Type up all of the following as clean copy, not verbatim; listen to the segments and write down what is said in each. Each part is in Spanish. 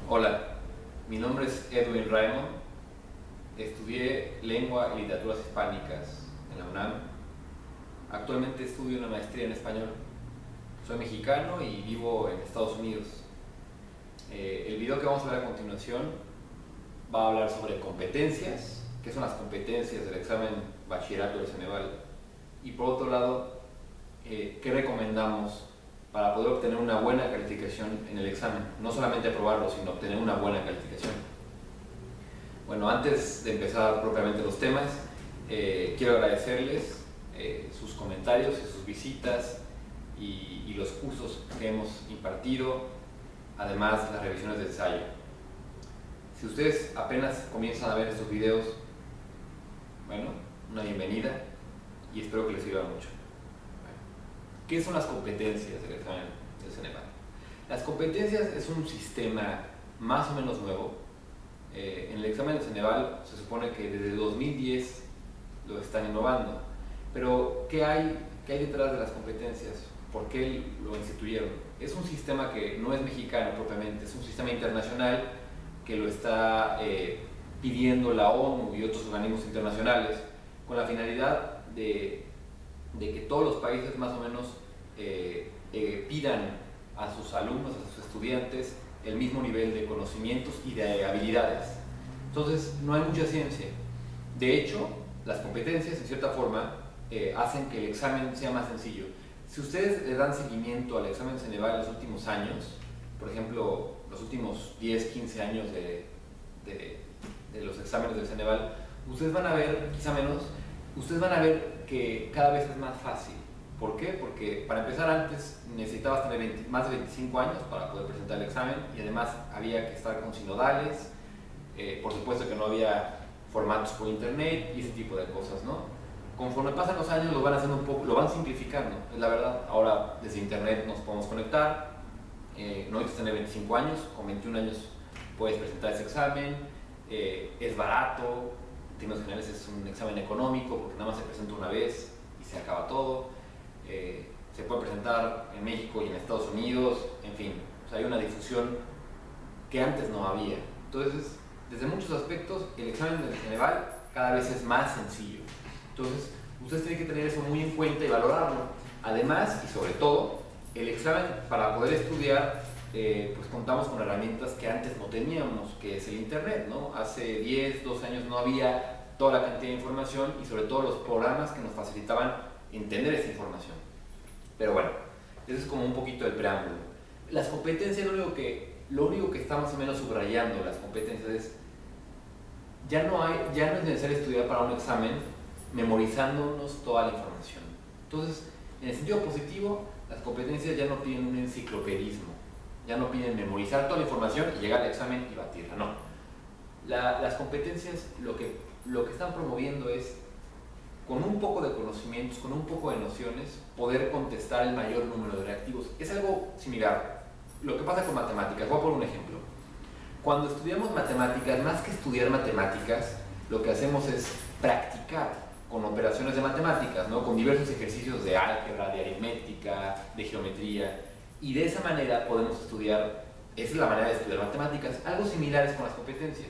Hola, mi nombre es Edwin Raymond, estudié Lengua y Literaturas Hispánicas en la UNAM. Actualmente estudio una maestría en español. Soy mexicano y vivo en Estados Unidos. El video que vamos a ver a continuación va a hablar sobre competencias, qué son las competencias del examen bachillerato del Ceneval, y por otro lado, qué recomendamos para poder obtener una buena calificación en el examen. No solamente aprobarlo, sino obtener una buena calificación. Bueno, antes de empezar propiamente los temas, quiero agradecerles sus comentarios y sus visitas y los cursos que hemos impartido, además las revisiones de ensayo. Si ustedes apenas comienzan a ver estos videos, bueno, una bienvenida y espero que les sirva mucho. ¿Qué son las competencias del examen del Ceneval? Las competencias es un sistema más o menos nuevo. En el examen del Ceneval se supone que desde 2010 lo están innovando. Pero, ¿qué hay detrás de las competencias? ¿Por qué lo instituyeron? Es un sistema que no es mexicano propiamente, es un sistema internacional que lo está pidiendo la ONU y otros organismos internacionales con la finalidad de que todos los países más o menos pidan a sus alumnos, a sus estudiantes, el mismo nivel de conocimientos y de habilidades. Entonces, no hay mucha ciencia. De hecho, las competencias, en cierta forma, hacen que el examen sea más sencillo. Si ustedes le dan seguimiento al examen Ceneval en los últimos años, por ejemplo, los últimos 10, 15 años de los exámenes del Ceneval, ustedes van a ver, quizá menos, ustedes van a ver que cada vez es más fácil. ¿Por qué? Porque para empezar antes necesitabas tener más de 25 años para poder presentar el examen y además había que estar con sinodales, por supuesto que no había formatos por internet y ese tipo de cosas, ¿no? Conforme pasan los años lo van haciendo un poco, lo van simplificando, es la verdad. Ahora desde internet nos podemos conectar, no necesitas tener 25 años, con 21 años puedes presentar ese examen, es barato. En términos generales es un examen económico porque nada más se presenta una vez y se acaba todo. Se puede presentar en México y en Estados Unidos, en fin, o sea, hay una difusión que antes no había. Entonces, desde muchos aspectos, el examen del Ceneval cada vez es más sencillo. Entonces, ustedes tienen que tener eso muy en cuenta y valorarlo. Además, y sobre todo, el examen, para poder estudiar, pues contamos con herramientas que antes no teníamos, que es el internet, ¿no? Hace 10, 12 años no había toda la cantidad de información y sobre todo los programas que nos facilitaban entender esa información. Pero bueno, eso es como un poquito el preámbulo. Las competencias, lo único que está más o menos subrayando las competencias es ya no es necesario estudiar para un examen memorizándonos toda la información. Entonces, en el sentido positivo, las competencias ya no piden un enciclopedismo, ya no piden memorizar toda la información y llegar al examen y batirla, no. Las competencias lo que están promoviendo es, con un poco de conocimientos, con un poco de nociones, poder contestar el mayor número de reactivos. Es algo similar. Lo que pasa con matemáticas, voy a poner un ejemplo. Cuando estudiamos matemáticas, más que estudiar matemáticas, lo que hacemos es practicar con operaciones de matemáticas, ¿no? Con diversos ejercicios de álgebra, de aritmética, de geometría, y de esa manera podemos estudiar, esa es la manera de estudiar matemáticas. Algo similar es con las competencias.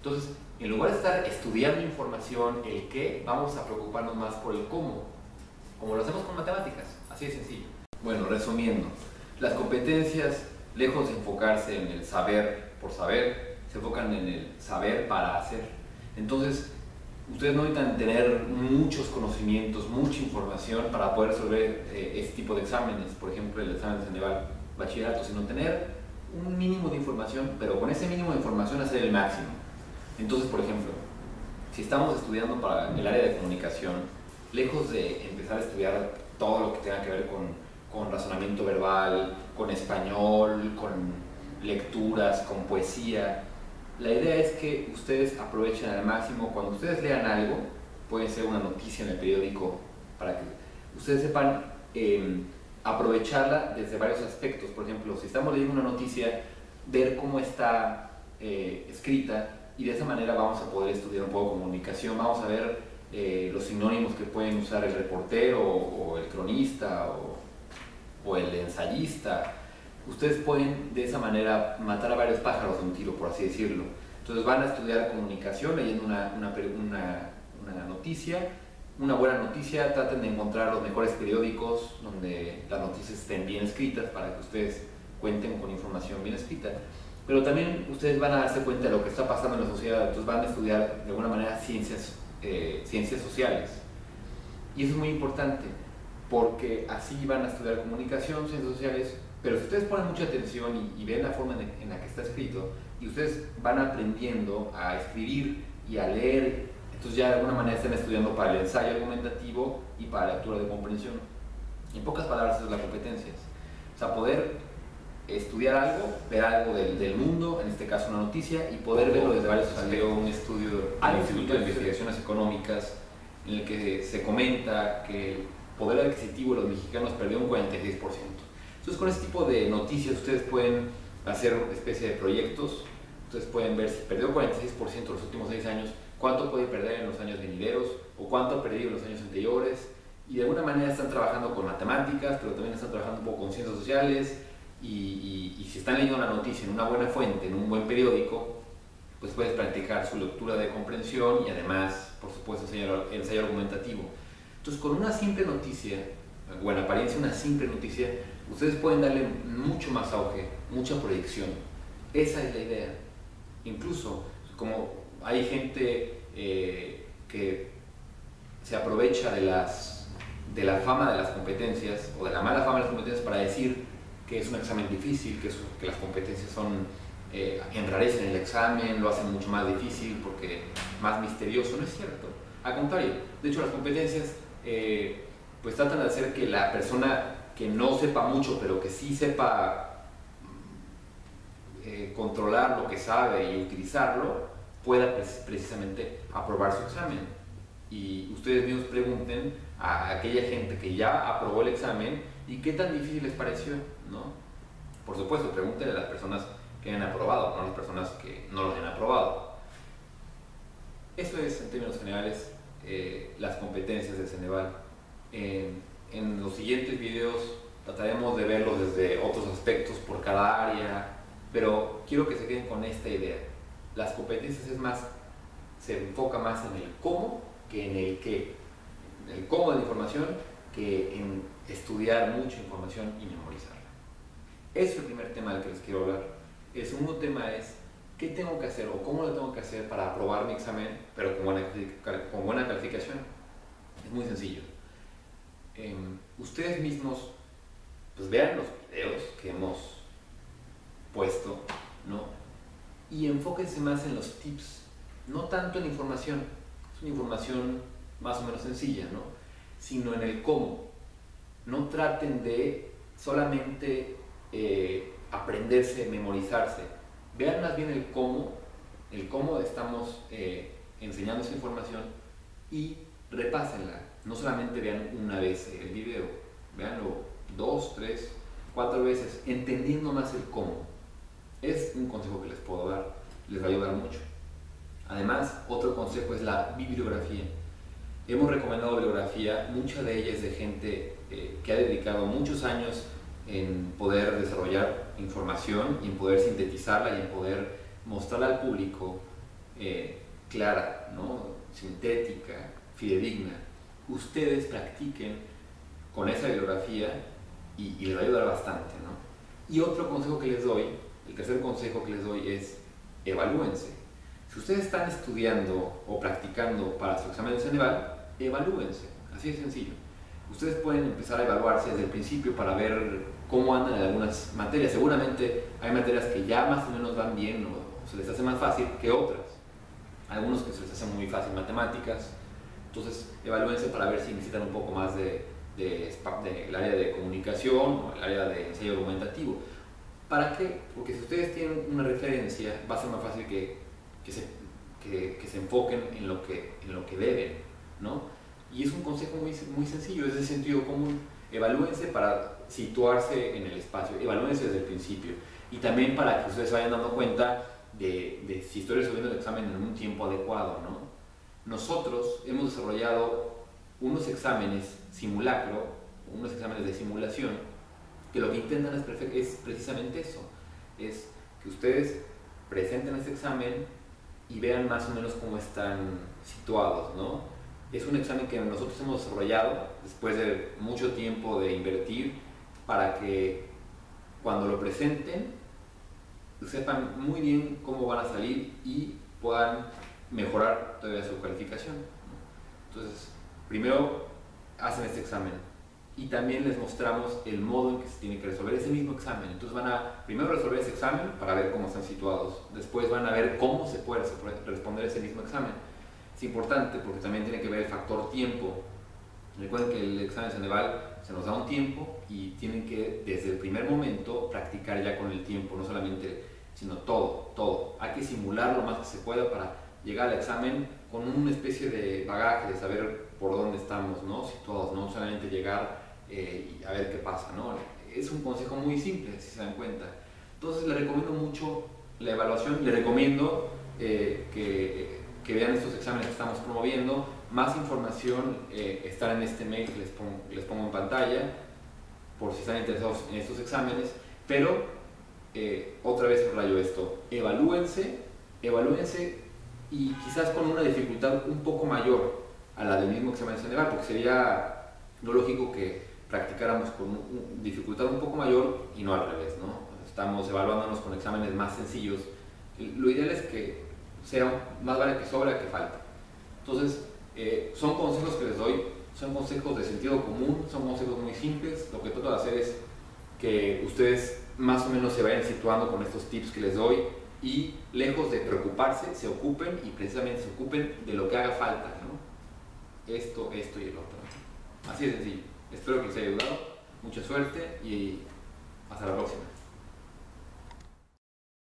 Entonces, en lugar de estar estudiando información, el qué, vamos a preocuparnos más por el cómo, como lo hacemos con matemáticas, así de sencillo. Bueno, resumiendo, las competencias, lejos de enfocarse en el saber por saber, se enfocan en el saber para hacer. Entonces, ustedes no necesitan tener muchos conocimientos, mucha información para poder resolver este tipo de exámenes, por ejemplo, el examen de Ceneval bachillerato, sino tener un mínimo de información, pero con ese mínimo de información hacer el máximo. Entonces, por ejemplo, si estamos estudiando para el área de comunicación, lejos de empezar a estudiar todo lo que tenga que ver con razonamiento verbal, con español, con lecturas, con poesía, la idea es que ustedes aprovechen al máximo cuando ustedes lean algo, puede ser una noticia en el periódico, para que ustedes sepan aprovecharla desde varios aspectos. Por ejemplo, si estamos leyendo una noticia, ver cómo está escrita, y de esa manera vamos a poder estudiar un poco comunicación, vamos a ver los sinónimos que pueden usar el reportero o el cronista o el ensayista. ustedes pueden de esa manera matar a varios pájaros de un tiro, por así decirlo. Entonces van a estudiar comunicación leyendo una noticia, una buena noticia, traten de encontrar los mejores periódicos donde las noticias estén bien escritas para que ustedes cuenten con información bien escrita. Pero también ustedes van a darse cuenta de lo que está pasando en la sociedad, entonces van a estudiar de alguna manera ciencias sociales. Y eso es muy importante, porque así van a estudiar comunicación, ciencias sociales, pero si ustedes ponen mucha atención y ven la forma en la que está escrito, y ustedes van aprendiendo a escribir y a leer, entonces ya de alguna manera están estudiando para el ensayo argumentativo y para la lectura de comprensión. En pocas palabras, eso es la competencia. O sea, poder estudiar algo, ver algo del mundo, en este caso una noticia, y poder verlo desde varios aspectos. Salió un estudio del Instituto de Investigaciones Económicas en el que se comenta que el poder adquisitivo de los mexicanos perdió un 46%. Entonces, con este tipo de noticias ustedes pueden hacer una especie de proyectos. Ustedes pueden ver si perdió 46% en los últimos 6 años, cuánto puede perder en los años venideros o cuánto ha perdido en los años anteriores. Y de alguna manera están trabajando con matemáticas, pero también están trabajando un poco con ciencias sociales. Y si están leyendo una noticia en una buena fuente, en un buen periódico, pues puedes practicar su lectura de comprensión y además, por supuesto, el ensayo argumentativo. Entonces, con una simple noticia, o en apariencia una simple noticia, ustedes pueden darle mucho más auge, mucha proyección. Esa es la idea. Incluso, como hay gente que se aprovecha de la fama de las competencias, o de la mala fama de las competencias, para decir que es un examen difícil, que las competencias enrarecen el examen, lo hacen mucho más difícil porque más misterioso. No es cierto. Al contrario, de hecho las competencias pues tratan de hacer que la persona que no sepa mucho, pero que sí sepa controlar lo que sabe y utilizarlo, pueda precisamente aprobar su examen. Y ustedes mismos pregunten a aquella gente que ya aprobó el examen y qué tan difícil les pareció, ¿no? Por supuesto, pregúntenle a las personas que han aprobado, no a las personas que no lo han aprobado. Eso es, en términos generales, las competencias de Ceneval. En los siguientes videos trataremos de verlo desde otros aspectos por cada área, pero quiero que se queden con esta idea. Las competencias se enfoca más en el cómo que en el qué. En el cómo de la información que en estudiar mucha información y memorizarla. Ese es el primer tema del que les quiero hablar. El segundo tema es qué tengo que hacer o cómo lo tengo que hacer para aprobar mi examen, pero con buena calificación. Es muy sencillo. Ustedes mismos pues vean los videos que hemos puesto, ¿no? Y enfóquense más en los tips, no tanto en la información. Es una información más o menos sencilla, ¿no? Sino en el cómo. No traten de solamente aprenderse, memorizarse. Vean más bien el cómo estamos enseñando esa información y repásenla. No solamente vean una vez el video, veanlo 2, 3, 4 veces, entendiendo más el cómo. Es un consejo que les puedo dar, les va a ayudar mucho. Además, otro consejo es la bibliografía. Hemos recomendado bibliografía, mucha de ella es de gente que ha dedicado muchos años en poder desarrollar información y en poder sintetizarla y en poder mostrarla al público clara, ¿no? Sintética, fidedigna. Ustedes practiquen con esa bibliografía y les va a ayudar bastante, ¿no? Y otro consejo que les doy, el tercer consejo que les doy es evalúense. Si ustedes están estudiando o practicando para su examen de Ceneval, evalúense, así de sencillo. Ustedes pueden empezar a evaluarse desde el principio para ver cómo andan en algunas materias. Seguramente hay materias que ya más o menos van bien o se les hace más fácil que otras. Algunos que se les hace muy fácil matemáticas. Entonces, evalúense para ver si necesitan un poco más del área de comunicación o el área de ensayo argumentativo. ¿Para qué? Porque si ustedes tienen una referencia, va a ser más fácil que se enfoquen en lo que deben, ¿no? Y es un consejo muy sencillo, es de sentido común. Evalúense para situarse en el espacio, evalúense desde el principio. Y también para que ustedes se vayan dando cuenta de si estoy resolviendo el examen en un tiempo adecuado, ¿no? Nosotros hemos desarrollado unos exámenes simulacro, unos exámenes de simulación, que lo que intentan es precisamente eso, es que ustedes presenten este examen y vean más o menos cómo están situados, ¿no? Es un examen que nosotros hemos desarrollado después de mucho tiempo de invertir para que cuando lo presenten sepan muy bien cómo van a salir y puedan mejorar todavía su calificación, ¿no? Entonces, primero hacen este examen y también les mostramos el modo en que se tiene que resolver ese mismo examen. Entonces van a primero resolver ese examen para ver cómo están situados, después van a ver cómo se puede responder ese mismo examen. Es importante porque también tiene que ver el factor tiempo. Recuerden que el examen Ceneval se nos da un tiempo y tienen que desde el primer momento practicar ya con el tiempo, no solamente, sino todo. Hay que simular lo más que se pueda para llegar al examen con una especie de bagaje, de saber por dónde estamos, ¿no? Situados, no solamente llegar y a ver qué pasa, ¿no? Es un consejo muy simple, si se dan cuenta. Entonces les recomiendo mucho la evaluación, les recomiendo que vean estos exámenes que estamos promoviendo. Más información estará en este mail que les pongo en pantalla por si están interesados en estos exámenes, pero otra vez subrayo esto, evalúense y quizás con una dificultad un poco mayor a la del mismo examen Ceneval, porque sería lo lógico que practicáramos con dificultad un poco mayor y no al revés, ¿no? Estamos evaluándonos con exámenes más sencillos. Lo ideal es que sea más vale que sobra que falta. Entonces, son consejos que les doy, son consejos de sentido común, son consejos muy simples. Lo que trato de hacer es que ustedes más o menos se vayan situando con estos tips que les doy y lejos de preocuparse, se ocupen y precisamente se ocupen de lo que haga falta, ¿no? Esto y el otro. Así de sencillo. Espero que les haya ayudado. Mucha suerte y hasta la próxima.